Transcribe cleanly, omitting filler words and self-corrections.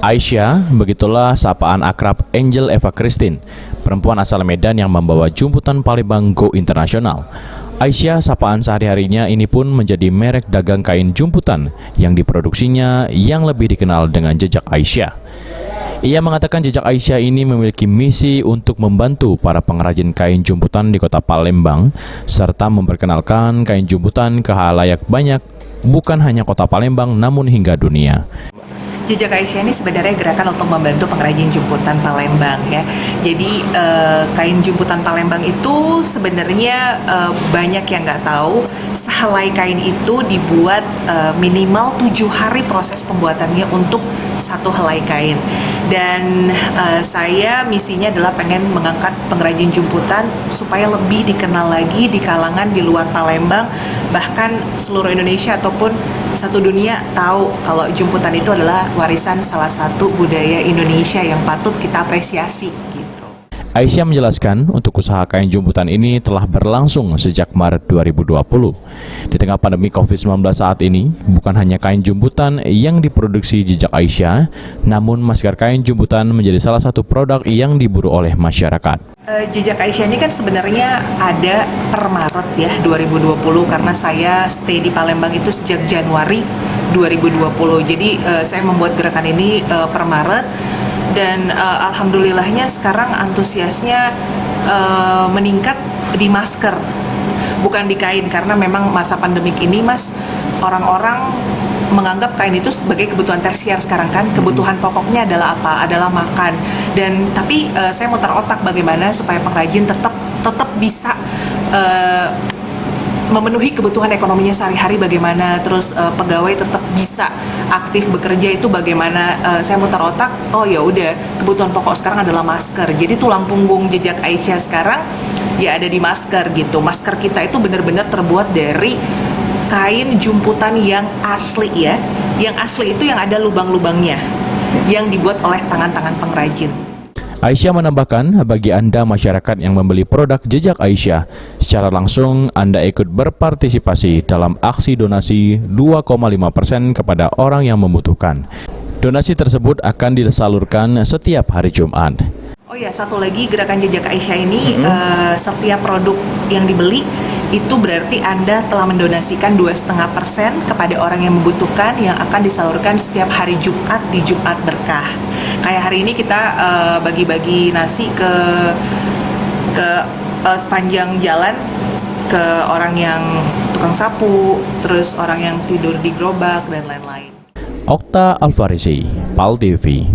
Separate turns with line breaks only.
Aisyah, begitulah sapaan akrab Angel Eva Christine, perempuan asal Medan yang membawa jumputan Palembang Go Internasional. Aisyah, sapaan sehari-harinya ini pun menjadi merek dagang kain jumputan yang diproduksinya yang lebih dikenal dengan Jejak Aisyah. Ia mengatakan Jejak Aisyah ini memiliki misi untuk membantu para pengrajin kain jumputan di kota Palembang, serta memperkenalkan kain jumputan ke khalayak banyak, bukan hanya kota Palembang namun hingga dunia.
Jejak Aisyah ini sebenarnya gerakan untuk membantu pengrajin jumputan Palembang ya. Jadi kain jumputan Palembang itu sebenarnya banyak yang nggak tahu. Sehelai kain itu dibuat minimal 7 hari proses pembuatannya untuk satu helai kain. Dan saya misinya adalah pengen mengangkat pengrajin jumputan supaya lebih dikenal lagi di kalangan di luar Palembang, bahkan seluruh Indonesia ataupun satu dunia tahu kalau jumputan itu adalah warisan salah satu budaya Indonesia yang patut kita apresiasi gitu.
Aisyah menjelaskan untuk usaha kain jumputan ini telah berlangsung sejak Maret 2020. Di tengah pandemi COVID-19 saat ini, bukan hanya kain jumputan yang diproduksi Jejak Aisyah, namun masker kain jumputan menjadi salah satu produk yang diburu oleh masyarakat.
Jejak Aisyah ini kan sebenarnya ada per Maret ya 2020, karena saya stay di Palembang itu sejak Januari 2020. Jadi saya membuat gerakan ini per Maret. Dan alhamdulillahnya sekarang antusiasnya meningkat di masker, bukan di kain, karena memang masa pandemik ini mas, orang-orang menganggap kain itu sebagai kebutuhan tersier sekarang kan, kebutuhan pokoknya adalah apa? Adalah makan. Dan tapi saya muter otak bagaimana supaya pengrajin tetap bisa memenuhi kebutuhan ekonominya sehari-hari bagaimana, terus pegawai tetap bisa aktif bekerja itu bagaimana. Saya muter otak, oh ya udah, kebutuhan pokok sekarang adalah masker. Jadi tulang punggung Jejak Aisyah sekarang ya ada di masker gitu. Masker kita itu benar-benar terbuat dari kain jumputan yang asli ya. Yang asli itu yang ada lubang-lubangnya, yang dibuat oleh tangan-tangan pengrajin.
Aisyah menambahkan, bagi Anda masyarakat yang membeli produk Jejak Aisyah, secara langsung Anda ikut berpartisipasi dalam aksi donasi 2,5% kepada orang yang membutuhkan. Donasi tersebut akan disalurkan setiap hari Jumat.
Oh ya, satu lagi gerakan Jejak Aisyah ini, setiap produk yang dibeli itu berarti Anda telah mendonasikan 2,5% kepada orang yang membutuhkan, yang akan disalurkan setiap hari Jumat di Jumat Berkah. Kayak hari ini kita bagi-bagi nasi ke sepanjang jalan, ke orang yang tukang sapu, terus orang yang tidur di gerobak dan lain-lain.
Okta Alfarisi, PAL TV.